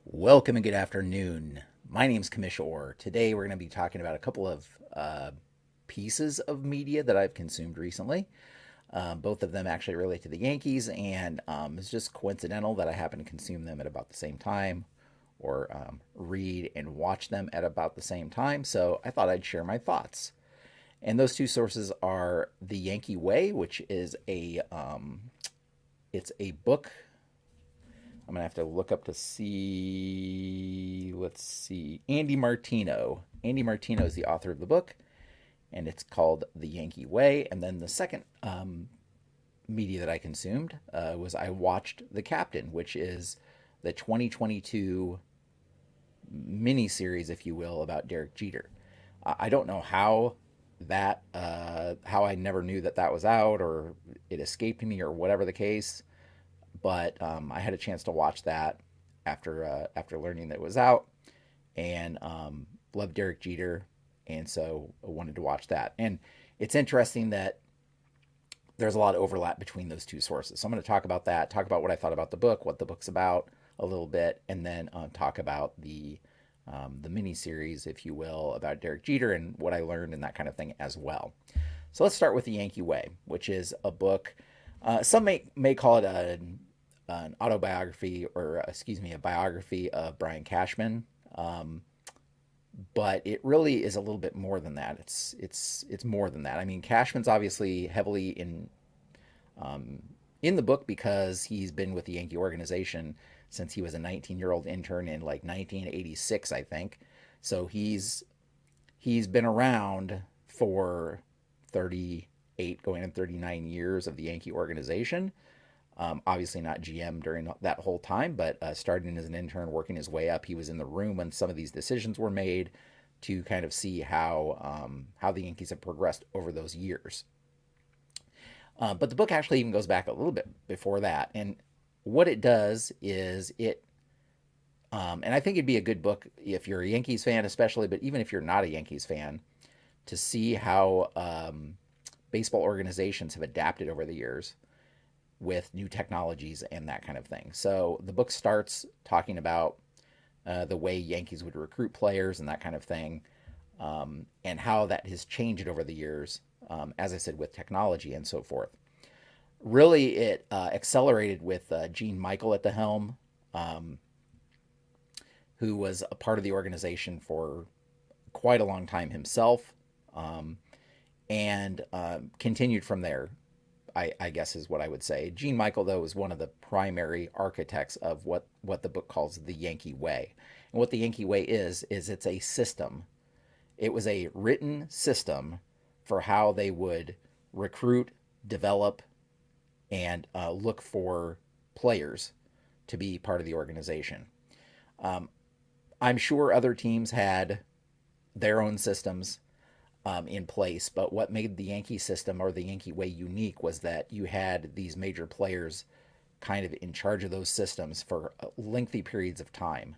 Welcome and good afternoon. My name's Kamish Orr. Today we're going to be talking about a couple of pieces of media that I've consumed recently. Both of them actually relate to the Yankees, and it's just coincidental that I happen to consume them at about the same time or read and watch them at about the same time. So I thought I'd share my thoughts. And those two sources are The Yankee Way, which is it's a book. I'm gonna have to look up to see. Let's see. Andy Martino. Andy Martino is the author of the book, and it's called The Yankee Way. And then the second media that I consumed was I watched The Captain, which is the 2022 miniseries, if you will, about Derek Jeter. I don't know how I never knew that that was out or it escaped me or whatever the case, but I had a chance to watch that after learning that it was out, and loved Derek Jeter, and so I wanted to watch that. And it's interesting that there's a lot of overlap between those two sources. So I'm going to talk about that, talk about what I thought about the book, what the book's about a little bit, and then talk about the mini series, if you will, about Derek Jeter and what I learned and that kind of thing as well. So let's start with The Yankee Way, which is a book. Some may call it an autobiography or, excuse me, a biography of Brian Cashman. But it really is a little bit more than that. It's more than that. I mean, Cashman's obviously heavily in the book because he's been with the Yankee organization since he was a 19-year-old intern in like 1986, I think. So he's been around for 38, going on 39 years of the Yankee organization. Obviously not GM during that whole time, but starting as an intern, working his way up. He was in the room when some of these decisions were made to kind of see how the Yankees have progressed over those years. But the book actually even goes back a little bit before that. And what it does is and I think it'd be a good book if you're a Yankees fan, especially, but even if you're not a Yankees fan, to see how baseball organizations have adapted over the years with new technologies and that kind of thing. So the book starts talking about the way Yankees would recruit players and that kind of thing, and how that has changed over the years, as I said, with technology and so forth. Really, it accelerated with Gene Michael at the helm, um, who was a part of the organization for quite a long time himself, um, and continued from there. I guess is what I would say. Gene Michael, though, is one of the primary architects of what the book calls the Yankee Way. And what the Yankee Way is it's a system. It was a written system for how they would recruit, develop, and look for players to be part of the organization. Um, I'm sure other teams had their own systems in place. But what made the Yankee system or the Yankee way unique was that you had these major players kind of in charge of those systems for lengthy periods of time.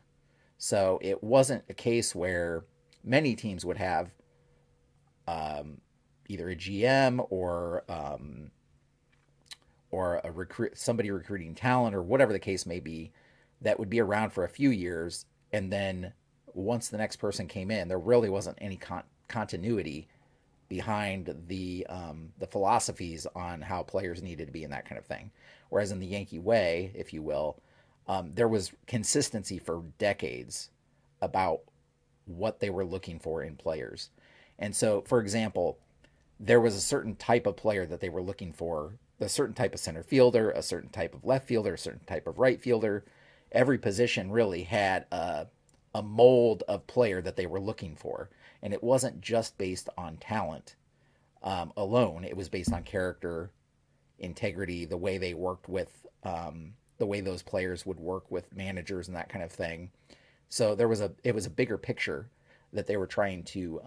So it wasn't a case where many teams would have either a GM or a recruit somebody recruiting talent or whatever the case may be that would be around for a few years, and then once the next person came in, there really wasn't any continuity behind the philosophies on how players needed to be and that kind of thing. Whereas in the Yankee way, if you will, there was consistency for decades about what they were looking for in players. And so, for example, there was a certain type of player that they were looking for, a certain type of center fielder, a certain type of left fielder, a certain type of right fielder. Every position really had a mold of player that they were looking for. And it wasn't just based on talent alone, it was based on character, integrity, the way they worked with, the way those players would work with managers and that kind of thing. So it was a bigger picture that they were trying to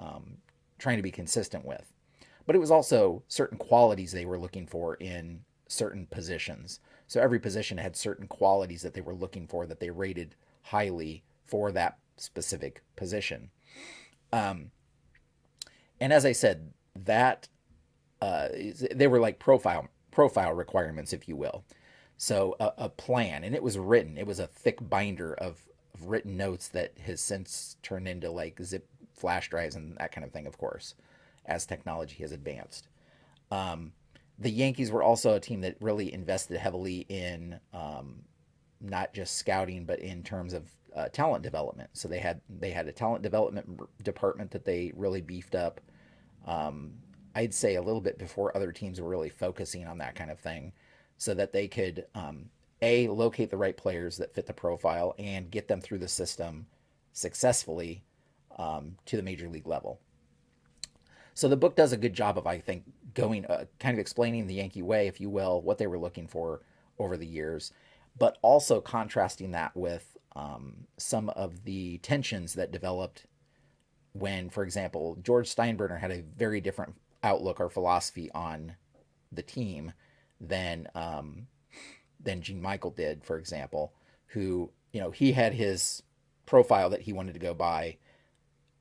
be consistent with. But it was also certain qualities they were looking for in certain positions. So every position had certain qualities that they were looking for that they rated highly for that specific position. Um, and as I said, that they were like profile requirements, if you will. So a plan, and it was written. It was a thick binder of written notes that has since turned into like zip flash drives and that kind of thing, of course, as technology has advanced. Um, the Yankees were also a team that really invested heavily in not just scouting, but in terms of talent development. So they had a talent development department that they really beefed up. Um, I'd say a little bit before other teams were really focusing on that kind of thing, so that they could a locate the right players that fit the profile and get them through the system successfully to the major league level. So the book does a good job of, I think, going kind of explaining the Yankee way, if you will, what they were looking for over the years, but also contrasting that with some of the tensions that developed when, for example, George Steinbrenner had a very different outlook or philosophy on the team than than Gene Michael did, for example, who, he had his profile that he wanted to go by.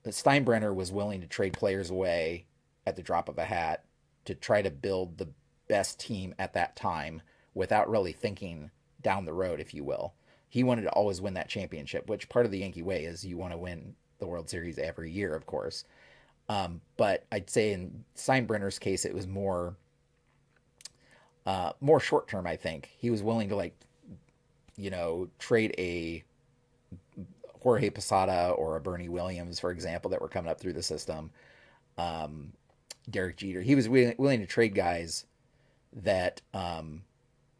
But Steinbrenner was willing to trade players away at the drop of a hat to try to build the best team at that time without really thinking down the road, if you will. He wanted to always win that championship, which part of the Yankee way is you want to win the World Series every year, of course. But I'd say in Steinbrenner's case, it was more short term. I think he was willing to trade a Jorge Posada or a Bernie Williams, for example, that were coming up through the system. Um, Derek Jeter. He was willing to trade guys that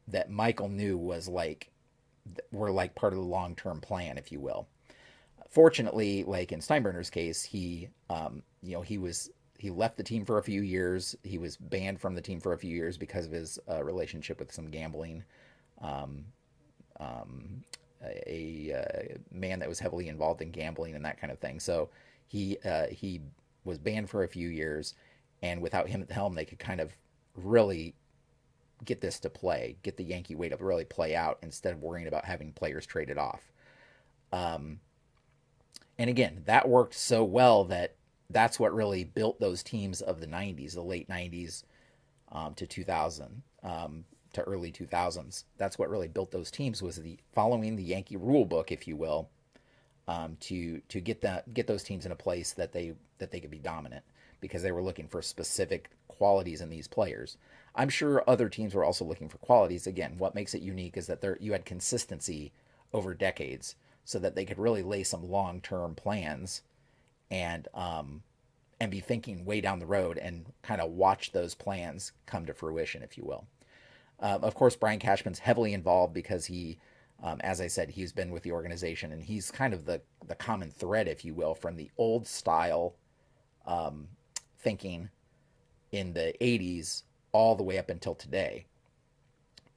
that Michael knew were like part of the long term plan, if you will. Fortunately, like in Steinbrenner's case, he left the team for a few years. He was banned from the team for a few years because of his relationship with some gambling. Um, a man that was heavily involved in gambling and that kind of thing. So he was banned for a few years, and without him at the helm, they could kind of really get this to play, get the Yankee way to really play out instead of worrying about having players traded off. Um, and again, that worked so well that that's what really built those teams of the '90s, the late '90s to 2000 to early 2000s. That's what really built those teams, was the following the Yankee rule book, if you will, to get those teams in a place that they could be dominant, because they were looking for specific qualities in these players. I'm sure other teams were also looking for qualities. Again, what makes it unique is that you had consistency over decades, so that they could really lay some long-term plans and be thinking way down the road and kind of watch those plans come to fruition, if you will. Of course, Brian Cashman's heavily involved because as I said, he's been with the organization, and he's kind of the common thread, if you will, from the old style um, thinking in the '80s all the way up until today.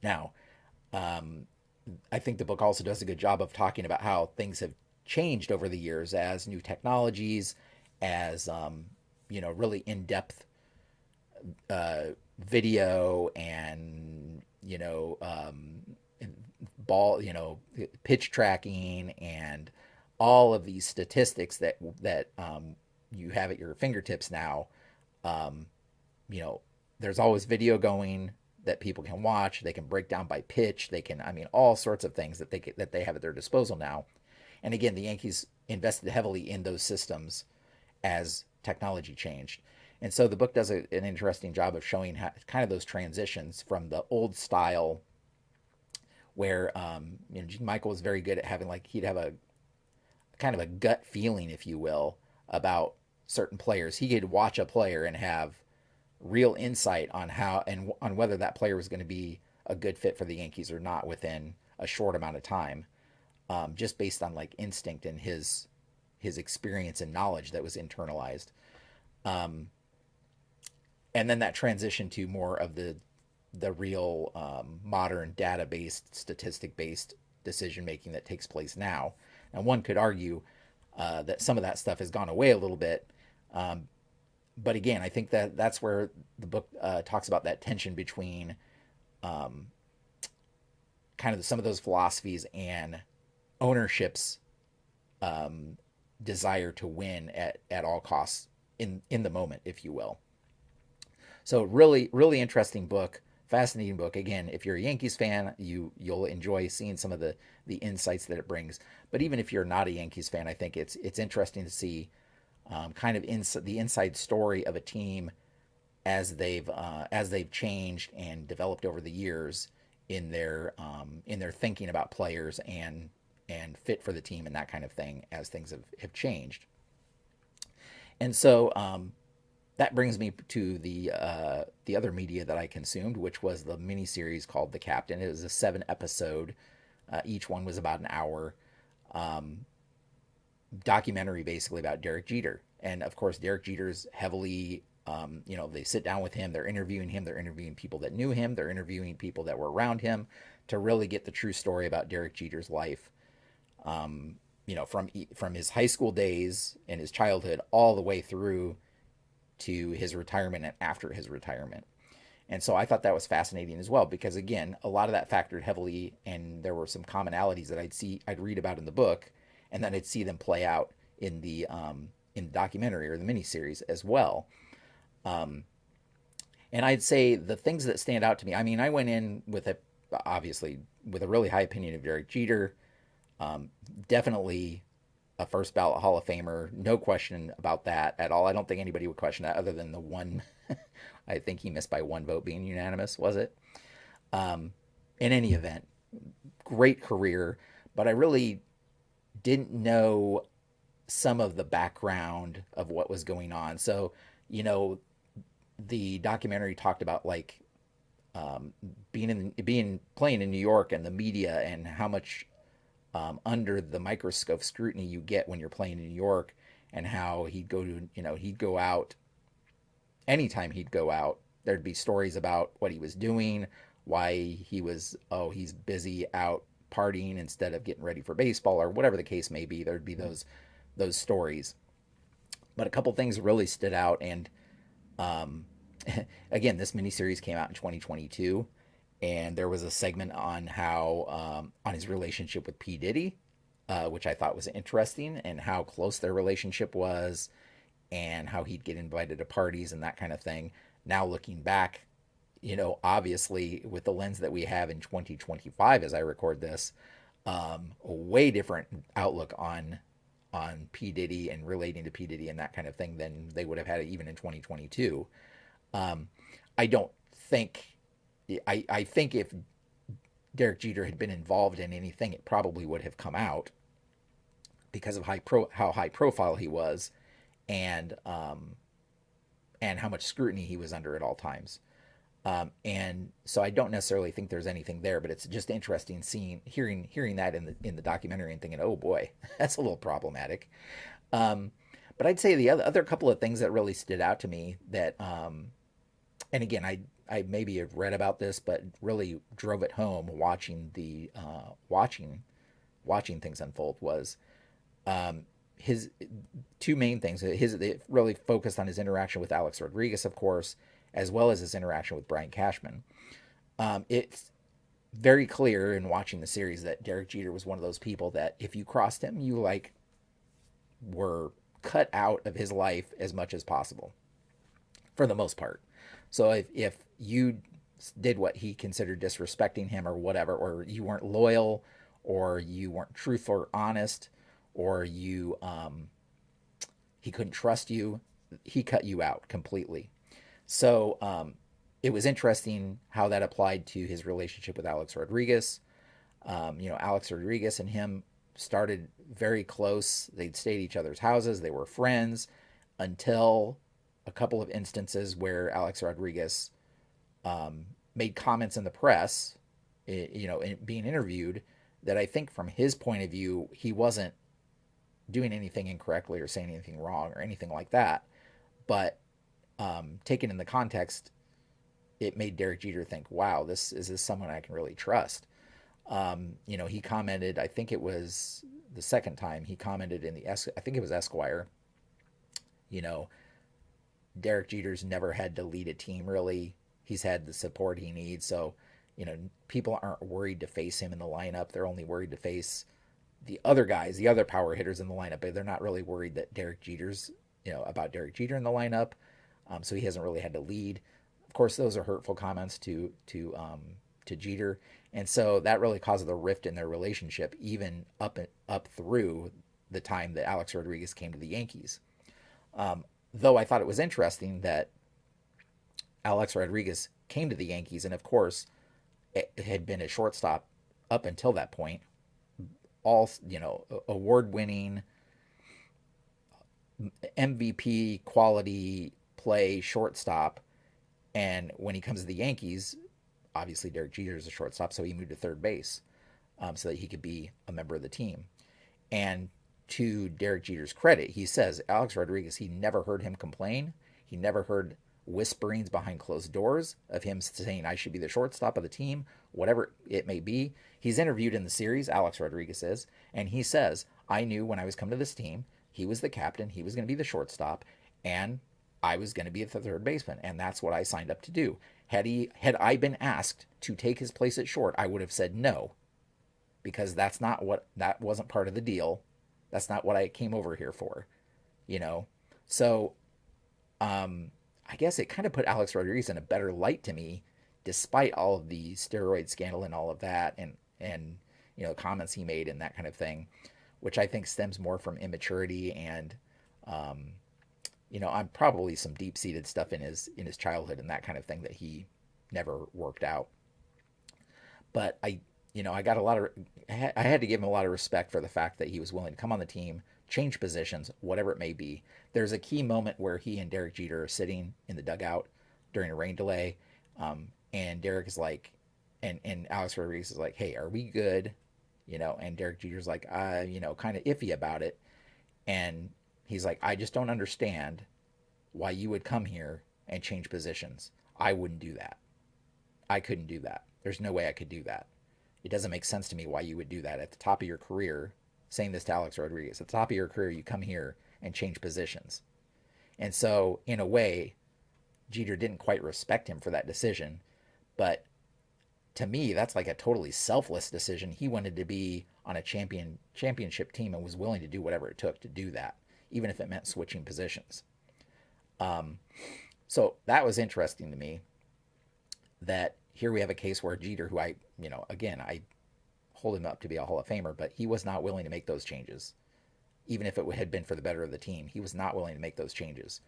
Now, um, I think the book also does a good job of talking about how things have changed over the years as new technologies, as really in depth uh, video and ball, pitch tracking and all of these statistics that you have at your fingertips now. Um, you know, there's always video going that people can watch. They can break down by pitch. They can, I mean, all sorts of things that they have at their disposal now. And again, the Yankees invested heavily in those systems as technology changed. And so the book does an interesting job of showing kind of those transitions from the old style, where Gene Michael was very good at having, like, he'd have a kind of a gut feeling, if you will, about certain players. He could watch a player and have real insight on how and on whether that player was going to be a good fit for the Yankees or not within a short amount of time, just based on like instinct and his experience and knowledge that was internalized. Um, and then that transition to more of the real modern data based, statistic based decision making that takes place now. And one could argue that some of that stuff has gone away a little bit. Um, but again, I think that that's where the book talks about that tension between um, kind of some of those philosophies and ownership's um, desire to win at all costs in the moment, if you will. So really, really interesting book. fascinating book. Again, if you're a Yankees fan, you'll enjoy seeing some of the insights that it brings. But even if you're not a Yankees fan, I think it's interesting to see kind of the inside story of a team as they've changed and developed over the years in their thinking about players and fit for the team and that kind of thing as things have changed. And so that brings me to the other media that I consumed, which was the miniseries called The Captain. It was a 7 episode. Each one was about an hour. Documentary basically about Derek Jeter. And of course, Derek Jeter's heavily, they sit down with him, they're interviewing him, they're interviewing people that knew him, they're interviewing people that were around him to really get the true story about Derek Jeter's life. From his high school days and his childhood all the way through to his retirement and after his retirement. And so I thought that was fascinating as well, because again, a lot of that factored heavily, and there were some commonalities that I'd read about in the book, and then I'd see them play out in the documentary or the miniseries as well. And I'd say the things that stand out to me. I mean, I went in with obviously with a really high opinion of Derek Jeter. Definitely a first ballot Hall of Famer, no question about that at all. I don't think anybody would question that, other than the one. I think he missed by one vote being unanimous, was it? In any event, great career, but I really didn't know some of the background of what was going on. So, the documentary talked about like being playing in New York and the media and how much under the microscope scrutiny you get when you're playing in New York, and how he'd go out anytime he'd go out, there'd be stories about what he was doing, why he's busy out partying instead of getting ready for baseball, or whatever the case may be. There'd be those stories. But a couple things really stood out, and again, this miniseries came out in 2022, and there was a segment on how on his relationship with P. Diddy, which I thought was interesting, and how close their relationship was, and how he'd get invited to parties and that kind of thing. Now looking back, obviously with the lens that we have in 2025 as I record this, a way different outlook on P. Diddy and relating to P. Diddy and that kind of thing than they would have had even in 2022. I don't think, I think if Derek Jeter had been involved in anything, it probably would have come out because of how high profile he was, and how much scrutiny he was under at all times. And so I don't necessarily think there's anything there, but it's just interesting hearing that in the documentary and thinking, oh boy, that's a little problematic. But I'd say the other couple of things that really stood out to me that, and again, I maybe have read about this, but really drove it home watching watching things unfold was, his two main things. It really focused on his interaction with Alex Rodriguez, of course, as well as his interaction with Brian Cashman. It's very clear in watching the series that Derek Jeter was one of those people that if you crossed him, you were cut out of his life as much as possible, for the most part. So if you did what he considered disrespecting him or whatever, or you weren't loyal, or you weren't truthful or honest, or he couldn't trust you, he cut you out completely. So it was interesting how that applied to his relationship with Alex Rodriguez. Alex Rodriguez and him started very close. They'd stay at each other's houses. They were friends until a couple of instances where Alex Rodriguez made comments in the press, being interviewed, that I think from his point of view, he wasn't doing anything incorrectly or saying anything wrong or anything like that. But taken in the context, it made Derek Jeter think, wow, is this someone I can really trust? He commented, I think it was the second time, he commented I think it was Esquire, Derek Jeter's never had to lead a team really. He's had the support he needs. So, people aren't worried to face him in the lineup. They're only worried to face the other guys, the other power hitters in the lineup. But they're not really worried that about Derek Jeter in the lineup. So he hasn't really had to lead. of course, those are hurtful comments to Jeter, and so that really caused the rift in their relationship, even up through the time that Alex Rodriguez came to the Yankees. Though I thought it was interesting that Alex Rodriguez came to the Yankees, and of course, it had been a shortstop up until that point, all award-winning MVP quality play shortstop. And when he comes to the Yankees, obviously Derek Jeter is a shortstop, so he moved to third base so that he could be a member of the team. And to Derek Jeter's credit, he says Alex Rodriguez, he never heard him complain. He never heard whisperings behind closed doors of him saying, I should be the shortstop of the team, whatever it may be. He's interviewed in the series, Alex Rodriguez is, and he says, I knew when I was coming to this team, he was the captain, he was going to be the shortstop, and I was going to be the third baseman, and that's what I signed up to do. Had I been asked to take his place at short, I would have said no, because that wasn't part of the deal. That's not what I came over here for, you know. So, I guess it kind of put Alex Rodriguez in a better light to me, despite all of the steroid scandal and all of that, and comments he made and that kind of thing, which I think stems more from immaturity and I'm probably some deep-seated stuff in his childhood and that kind of thing that he never worked out. But I got I had to give him a lot of respect for the fact that he was willing to come on the team, change positions, whatever it may be. There's a key moment where he and Derek Jeter are sitting in the dugout during a rain delay, and Derek is like, and Alex Rodriguez is like, "Hey, are we good?" And Derek Jeter's like, kind of iffy about it, and he's like, I just don't understand why you would come here and change positions. I wouldn't do that. I couldn't do that. There's no way I could do that. It doesn't make sense to me why you would do that at the top of your career. Saying this to Alex Rodriguez, at the top of your career, you come here and change positions. And so, in a way, Jeter didn't quite respect him for that decision. But to me, that's like a totally selfless decision. He wanted to be on a championship team and was willing to do whatever it took to do that, even if it meant switching positions. So that was interesting to me, that here we have a case where Jeter, who again, I hold him up to be a Hall of Famer, but he was not willing to make those changes. Even if it had been for the better of the team, he was not willing to make those changes.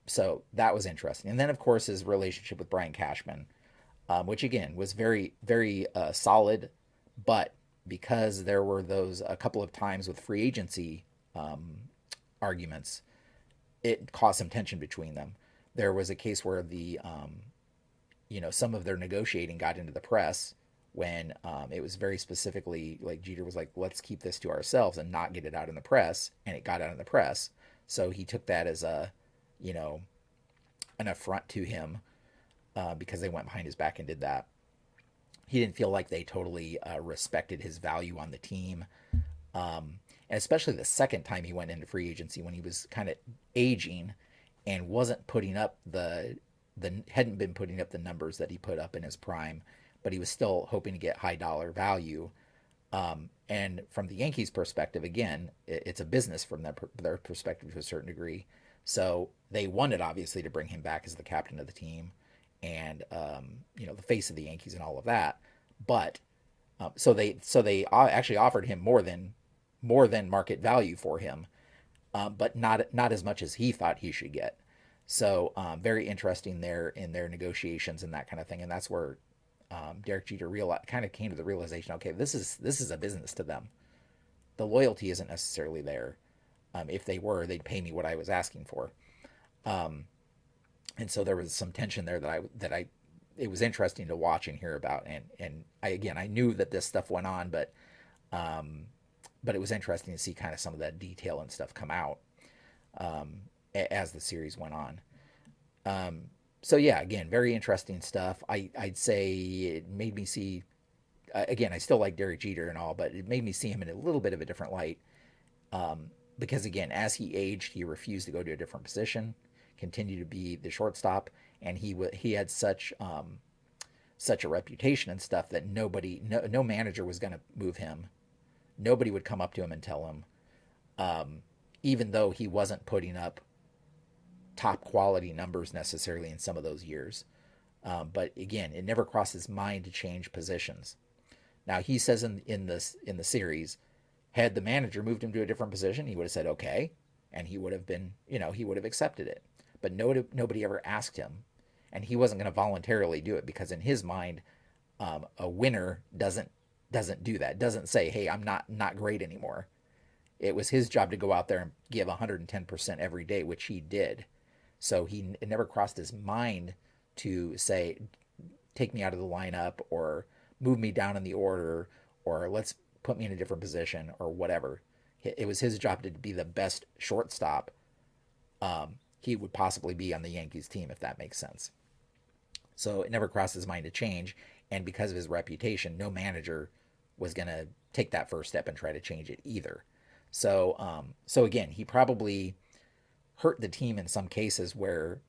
So that was interesting. And then, of course, his relationship with Brian Cashman, which again was very, very solid, but because there were a couple of times with free agency arguments, it caused some tension between them. There was a case where some of their negotiating got into the press when it was very specifically like Jeter was like, let's keep this to ourselves and not get it out in the press. And it got out in the press. So he took that as an affront to him because they went behind his back and did that. He didn't feel like they totally respected his value on the team. And especially the second time he went into free agency when he was kind of aging and wasn't putting up hadn't been putting up the numbers that he put up in his prime, but he was still hoping to get high dollar value. And from the Yankees' perspective, again, it's a business from their perspective to a certain degree. So they wanted, obviously, to bring him back as the captain of the team and, the face of the Yankees and all of that. But so they actually offered him more than market value for him, but not as much as he thought he should get. So very interesting there in their negotiations and that kind of thing. And that's where Derek Jeter kind of came to the realization, okay, this is a business to them. The loyalty isn't necessarily there. If they were, they'd pay me what I was asking for. And so there was some tension there it was interesting to watch and hear about. And I knew that this stuff went on, but it was interesting to see kind of some of that detail and stuff come out as the series went on. So yeah, again, very interesting stuff. I'd say it made me see, again, I still like Derek Jeter and all, but it made me see him in a little bit of a different light. Because again, as he aged, he refused to go to a different position, continued to be the shortstop, and he had such a reputation and stuff that no manager was going to move him. Nobody would come up to him and tell him, even though he wasn't putting up top quality numbers necessarily in some of those years. But again, it never crossed his mind to change positions. Now he says in the series, had the manager moved him to a different position, he would have said okay, and he would have been, he would have accepted it. But nobody ever asked him, and he wasn't going to voluntarily do it because in his mind, a winner doesn't do that. Doesn't say, hey, I'm not great anymore. It was his job to go out there and give 110% every day, which he did. So it never crossed his mind to say, take me out of the lineup or move me down in the order or let's put me in a different position or whatever. It was his job to be the best shortstop he would possibly be on the Yankees team, if that makes sense. So it never crossed his mind to change. And because of his reputation, no manager was going to take that first step and try to change it either. So again, he probably hurt the team in some cases where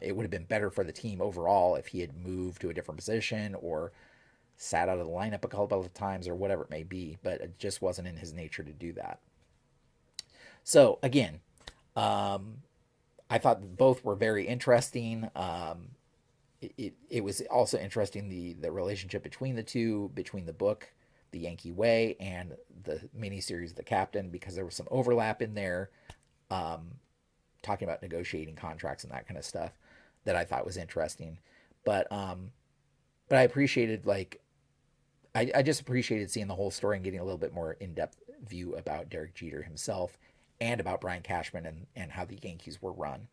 it would have been better for the team overall if he had moved to a different position or sat out of the lineup a couple of times or whatever it may be, but it just wasn't in his nature to do that. So again, I thought both were very interesting. It was also interesting the relationship between the two, between the book, The Yankee Way, and the miniseries The Captain, because there was some overlap in there, talking about negotiating contracts and that kind of stuff that I thought was interesting. But I appreciated I just appreciated seeing the whole story and getting a little bit more in-depth view about Derek Jeter himself and about Brian Cashman and how the Yankees were run.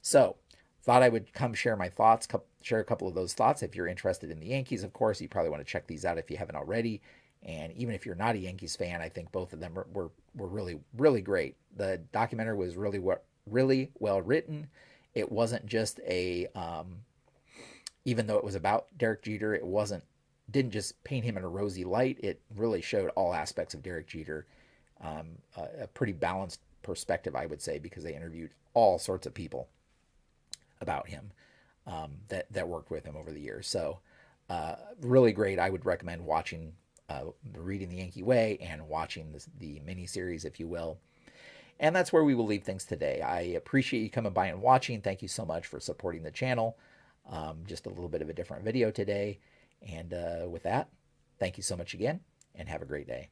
So thought I would come share my thoughts, share a couple of those thoughts. If you're interested in the Yankees, of course, you probably want to check these out if you haven't already. And even if you're not a Yankees fan, I think both of them were really, really great. The documentary was really well written. It wasn't just even though it was about Derek Jeter, didn't just paint him in a rosy light. It really showed all aspects of Derek Jeter, a pretty balanced perspective, I would say, because they interviewed all sorts of people about him that worked with him over the years. So really great. I would recommend reading The Yankee Way and watching the miniseries, if you will. And that's where we will leave things today. I appreciate you coming by and watching. Thank you so much for supporting the channel. Just a little bit of a different video today. And with that, thank you so much again, and have a great day.